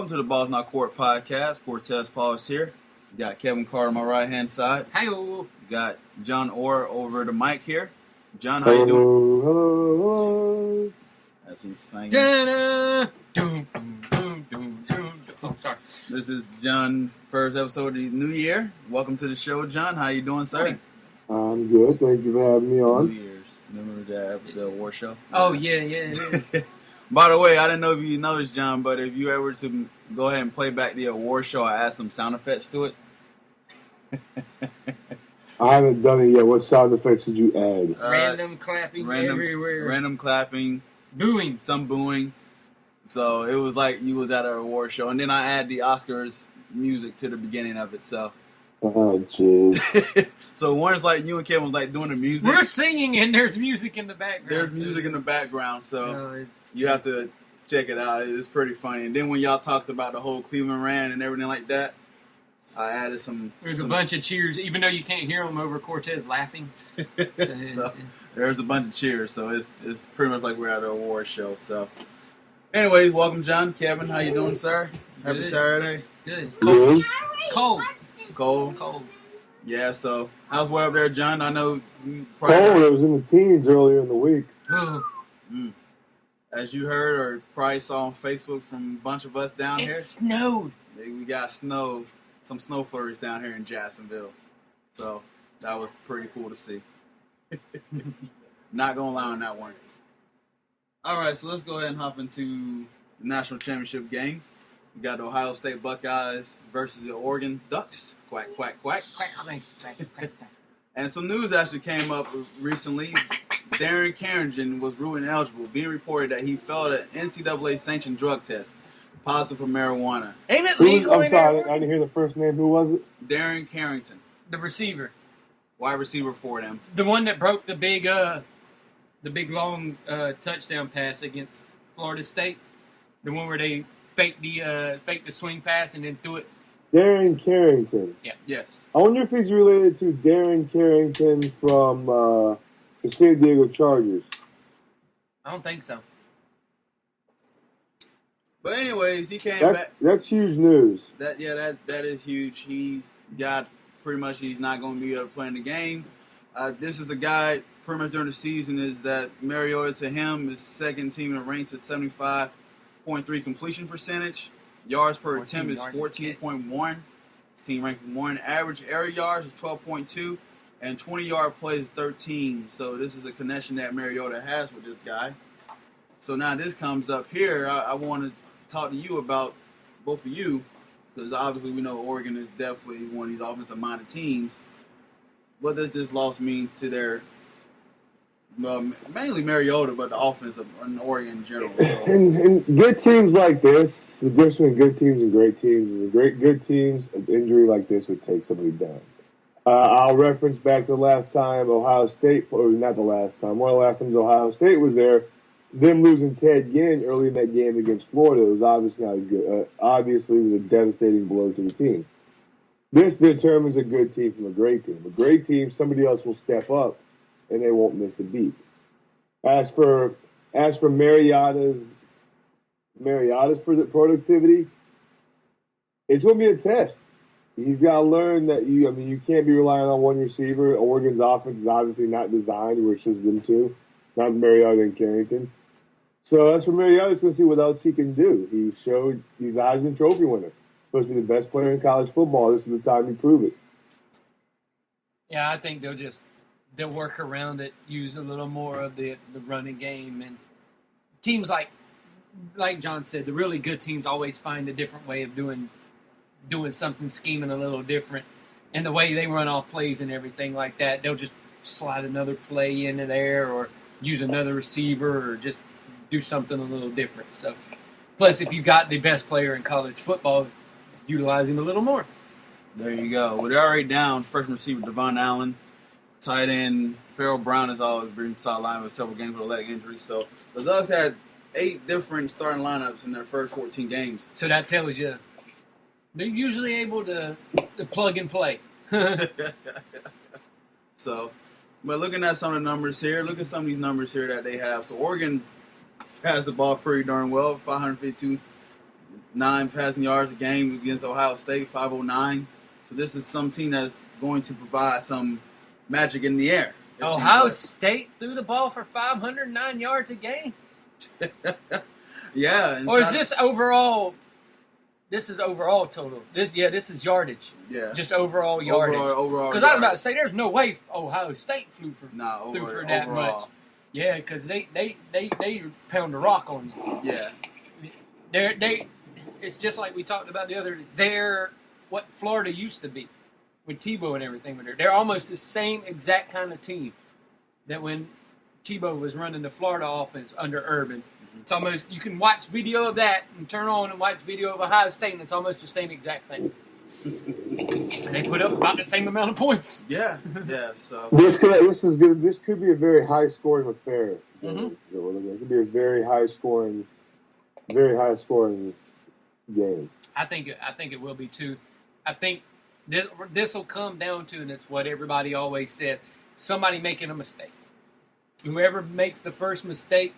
Welcome to the Balls Not Court podcast. Cortez Paul is here. You got Kevin Carter on my right-hand side. Hi-yo. You got John Orr over the mic here. John, how you doing? Hello. As he's singing. Da-da. Doom, doom, doom, doom, doom. Oh, sorry. This is John's first episode of the new year. Welcome to the show, John. How you doing, sir? I'm good. Thank you for having me on. New Year's. Remember the award show? Oh, yeah, it is. By the way, I didn't know if you noticed, John, but if you ever to go ahead and play back the award show, I add some sound effects to it. I haven't done it yet. What sound effects did you add? Random clapping everywhere. Random clapping. Booing. Some booing. So it was like you was at an award show. And then I add the Oscars music to the beginning of it. So Oh, jeez. so one's like you and Kevin was like doing the music. We're singing and there's music in the background. There's music in the background. So No, you have to check it out. It's pretty funny. And then when y'all talked about the whole Cleveland rant and everything like that, I added some. There's a bunch of cheers, even though you can't hear them over Cortez laughing. So there's a bunch of cheers. So it's pretty much like we're at an award show. So anyways, welcome, John. Kevin, how you doing, sir? Happy Good. Saturday. Good. Good. Cold. Cold. Cold. Yeah, so how's weather up there, John? I know you Cold. It was in the teens earlier in the week. Oh, as you heard or probably saw on Facebook from a bunch of us down here. it snowed. We got snow, some snow flurries down here in Jacksonville. So that was pretty cool to see. Not gonna lie on that one. All right, so let's go ahead and hop into the national championship game. We got the Ohio State Buckeyes versus the Oregon Ducks. Quack, quack, quack. Quack, quack, quack, quack, quack. And some news actually came up recently. Darren Carrington was ruled ineligible, being reported that he failed an NCAA sanctioned drug test, positive for marijuana. Ain't it legal I'm in sorry, there? I didn't hear the first name. Who was it? Darren Carrington, The receiver. wide receiver for them. The one that broke the big long touchdown pass against Florida State. The one where they faked the swing pass and then threw it. Darren Carrington. Yes. I wonder if he's related to Darren Carrington from the San Diego Chargers. I don't think so. But anyways, he came That's, back. that's huge news. That is huge. He got pretty much he's not going to be able to play in the game. This is a guy pretty much during the season is that Mariota to him is second team in the ranks at 75.3 completion percentage. Yards per attempt is 14.1. His team ranked 1. Average air yards is 12.2. And 20-yard plays is 13. So this is a connection that Mariota has with this guy. So now this comes up here. I want to talk to you about both of you, because obviously we know Oregon is definitely one of these offensive-minded teams. What does this loss mean to their, well, mainly Mariota, but the offense of Oregon in general? So. And good teams like this, the difference between good teams and great teams is good teams, an injury like this would take somebody down. I'll reference back to the last time Ohio State, or not the last time, one of the last times Ohio State was there, them losing Ted Ginn early in that game against Florida was obviously not good. Obviously, it was a devastating blow to the team. This determines a good team from a great team. A great team, somebody else will step up, and they won't miss a beat. As for Mariota's productivity, it's going to be a test. He's got to learn that you can't be relying on one receiver. Oregon's offense is obviously not designed where it's just them two, not Mariota and Carrington. So as for Mariota, it's going to see what else he can do. He showed he's a Heisman Trophy winner. Supposed to be the best player in college football. This is the time to prove it. Yeah, I think they'll work around it, use a little more of the running game, and teams like John said, the really good teams always find a different way of doing something, scheming a little different, and the way they run off plays and everything like that, they'll just slide another play into there or use another receiver or just do something a little different. So, plus, if you got the best player in college football, utilize him a little more. There you go. Well, they're already down freshman receiver Devon Allen. Tight end Farrell Brown has always been sidelined with several games with a leg injury. So the Ducks had 8 different starting lineups in their first 14 games. So that tells you they're usually able to plug and play. So, but looking at some of the numbers here, look at some of these numbers here that they have. So Oregon has the ball pretty darn well, 552 9 passing yards a game against Ohio State, 509. So this is some team that's going to provide some magic in the air. Ohio State threw the ball for 509 yards a game? Yeah. Or is this overall? This is overall total. This is yardage. Yeah. Just overall yardage. Overall. Because I was about to say, there's no way Ohio State threw for that overall. much. Yeah, because they pound a rock on you. Yeah. It's just like we talked about the other day. They're what Florida used to be with Tebow and everything. They're almost the same exact kind of team that when Tebow was running the Florida offense under Urban. It's almost, you can watch video of that and turn on and watch video of Ohio State, and it's almost the same exact thing. And they put up about the same amount of points. Yeah. So this could be a very high scoring affair. Mm-hmm. It could be a very high scoring game. I think it will be too. I think this will come down to, and it's what everybody always says: somebody making a mistake. Whoever makes the first mistake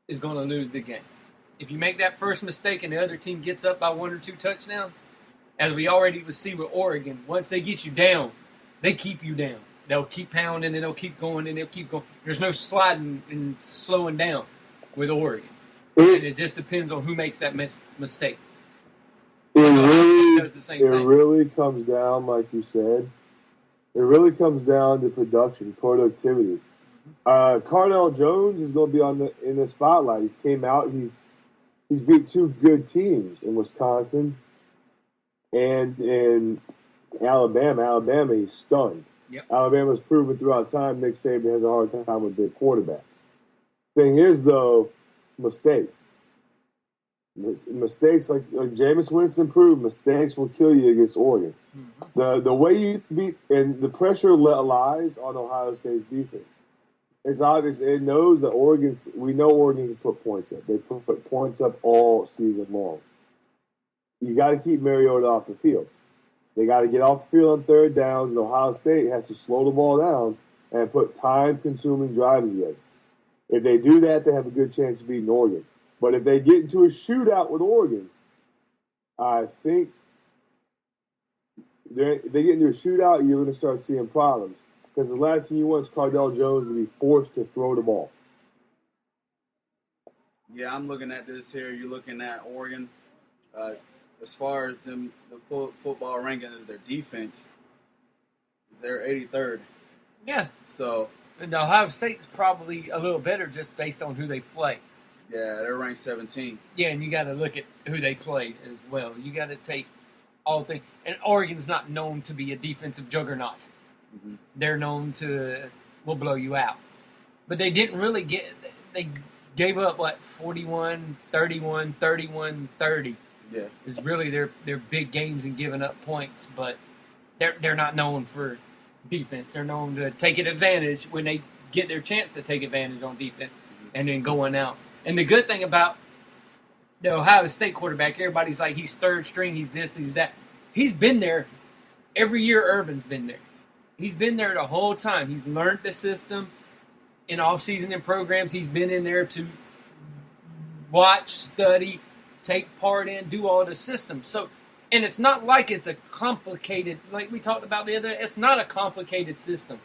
is going to lose the game. If you make that first mistake and the other team gets up by 1 or 2 touchdowns, as we already would see with Oregon, once they get you down, they keep you down. They'll keep pounding and they'll keep going and they'll keep going. There's no sliding and slowing down with Oregon. It just depends on who makes that mistake. It really comes down, like you said, it really comes down to production, productivity. Cardell Jones is going to be in the spotlight. He's came out. He's beat 2 good teams in Wisconsin and in Alabama. Alabama, he's stunned. Yep. Alabama's proven throughout time Nick Saban has a hard time with big quarterbacks. Thing is, though, mistakes. Mistakes like Jameis Winston proved, mistakes will kill you against Oregon. Mm-hmm. The way you beat, and the pressure lies on Ohio State's defense. It's obvious. It knows that we know Oregon can put points up. They put points up all season long. You got to keep Mariota off the field. They got to get off the field on third downs, and Ohio State has to slow the ball down and put time-consuming drives together. If they do that, they have a good chance of beating Oregon. But if they get into a shootout with Oregon, I think if they get into a shootout, you're going to start seeing problems. Because the last thing you want is Cardell Jones to be forced to throw the ball. Yeah, I'm looking at this here. You're looking at Oregon. As far as the football ranking as their defense, they're 83rd. Yeah. So and Ohio State's probably a little better just based on who they play. Yeah, they're ranked 17. Yeah, and you got to look at who they played as well. You got to take all things. And Oregon's not known to be a defensive juggernaut. Mm-hmm. They're known to, we'll blow you out. But they didn't really they gave up, 41, 31, 31, 30. Yeah. Is really their big games and giving up points. But they're not known for defense. They're known to take advantage when they get their chance to take advantage on defense and then going out. And the good thing about the Ohio State quarterback, everybody's like, he's third string, he's this, he's that. He's been there every year. Urban's been there. He's been there the whole time. He's learned the system in off-season and programs. He's been in there to watch, study, take part in, do all the systems. So, and it's not like it's a complicated, like we talked about the other day, it's not a complicated system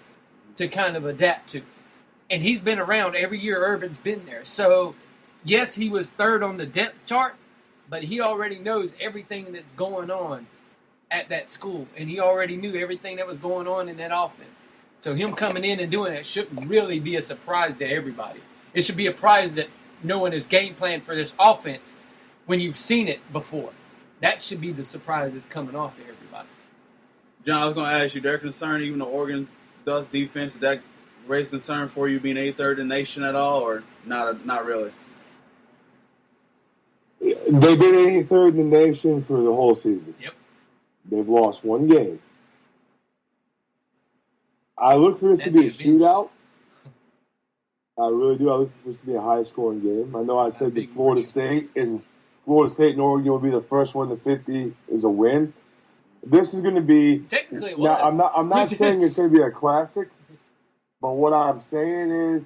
to kind of adapt to. And he's been around every year. Urban's been there. So, yes, he was third on the depth chart, but he already knows everything that's going on at that school. And he already knew everything that was going on in that offense. So him coming in and doing that shouldn't really be a surprise to everybody. It should be a surprise that knowing his game plan for this offense when you've seen it before. That should be the surprise that's coming off to everybody. John, I was going to ask you, they're concerned even though Oregon does defense, did that raise concern for you being 83rd in the nation at all, or not really? They've been 83rd in the nation for the whole season. Yep. They've lost one game. I look for this to be a shootout. I really do. I look for this to be a high-scoring game. I know I said that Florida State and Oregon will be the first one to 50 is a win. This is going to be. Technically, it was. Now, I'm not saying it's going to be a classic, but what I'm saying is,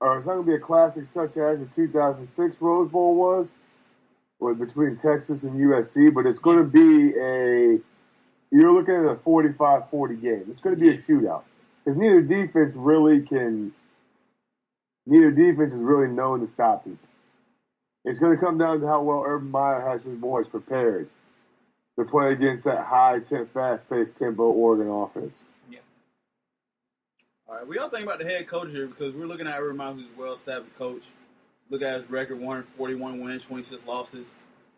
or it's not going to be a classic such as the 2006 Rose Bowl was. between Texas and USC, but it's going to be you're looking at a 45-40 game. It's going to be a shootout because neither defense is really known to stop people. It's going to come down to how well Urban Meyer has his boys prepared to play against that fast-paced tempo Oregon offense. Yeah. All right, we all think about the head coach here because we're looking at Urban Meyer, who's a well-established coach. Look at his record: 141 wins, 26 losses,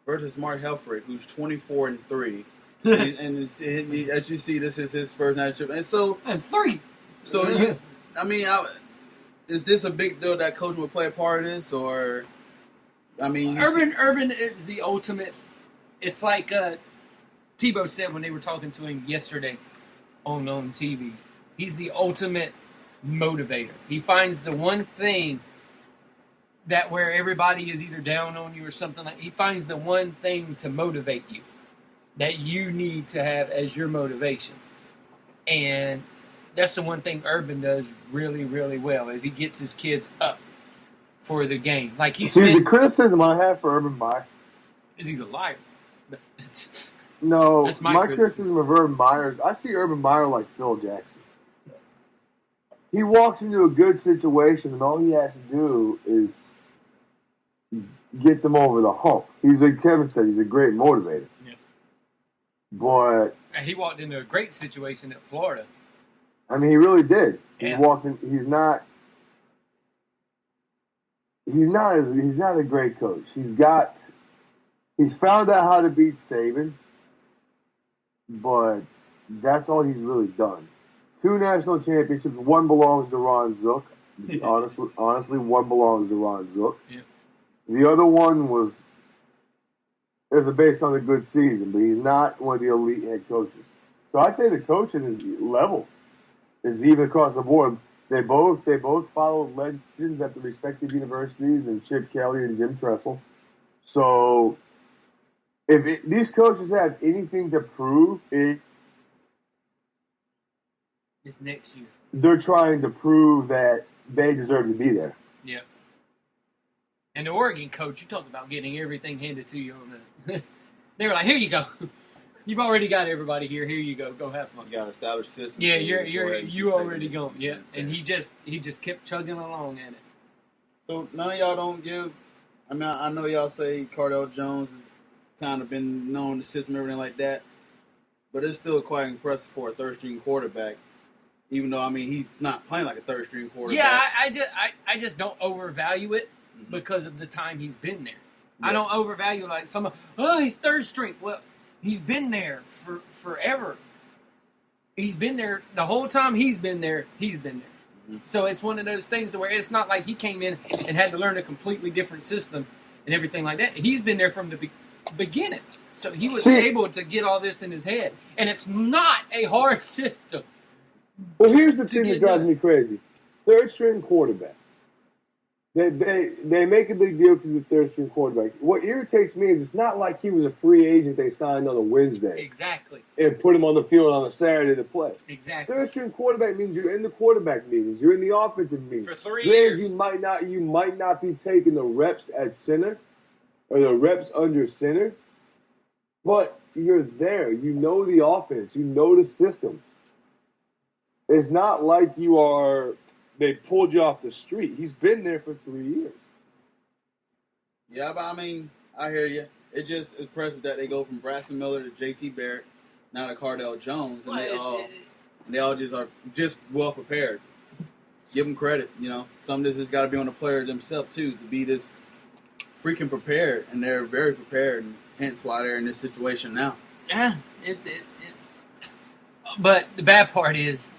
versus Mark Helfrich, who's 24-3. And as you see, this is his first national championship. And 3. So, is this a big deal that coaching will play a part in this, or? I mean, Urban is the ultimate. It's like Tebow said when they were talking to him yesterday on TV. He's the ultimate motivator. He finds the one thing that where everybody is either down on you or something he finds the one thing to motivate you that you need to have as your motivation. And that's the one thing Urban does really, really well is he gets his kids up for the game. Like the criticism I have for Urban Meyer is he's a liar. No, that's my criticism of Urban Meyer is I see Urban Meyer like Phil Jackson. He walks into a good situation and all he has to do is get them over the hump. He's like Kevin said, he's a great motivator. Yeah. But he walked into a great situation at Florida. I mean, he really did. Yeah. He walked in. He's not a great coach. He's found out how to beat Saban, but that's all he's really done. 2 national championships. One belongs to Ron Zook. Honestly, one belongs to Ron Zook. Yeah. The other one was based on a good season, but he's not one of the elite head coaches. So I'd say the coaching is level, is even across the board. They both follow legends at the respective universities, and Chip Kelly and Jim Tressel. So if these coaches have anything to prove, it's next year. They're trying to prove that they deserve to be there. Yeah. And the Oregon coach, you talk about getting everything handed to you. They were like, "Here you go. You've already got everybody here. Here you go. Go have fun." You got to establish systems. Yeah, you already gone. Yeah, and he just kept chugging along at it. So none of y'all don't give. I mean, I know y'all say Cardell Jones has kind of been known the system, everything like that, but it's still quite impressive for a third-string quarterback. Even though, I mean, he's not playing like a third-string quarterback. Yeah, I just don't overvalue it because of the time he's been there. Yeah. I don't overvalue like he's third string. Well, he's been there for forever. He's been there the whole time he's been there. He's been there. Mm-hmm. So it's one of those things to where it's not like he came in and had to learn a completely different system and everything like that. He's been there from the beginning. So he was able to get all this in his head. And it's not a hard system. Well, here's the thing that drives me crazy. Third-string quarterback. They make a big deal because of the third-string quarterback. What irritates me is it's not like he was a free agent they signed on a Wednesday. Exactly. And put him on the field on a Saturday to play. Exactly. Third-string quarterback means you're in the quarterback meetings. You're in the offensive meetings. For 3 years. You might not be taking the reps at center or the reps under center, but you're there. You know the offense. You know the system. It's not like they pulled you off the street. He's been there for 3 years. Yeah, but I mean, I hear you. It's just impressive that they go from Braxton Miller to J.T. Barrett, now to Cardell Jones, and they all just are just well prepared. Give them credit, Some of this has got to be on the player themselves too to be this freaking prepared, and they're very prepared, and hence why they're in this situation now. Yeah, but the bad part is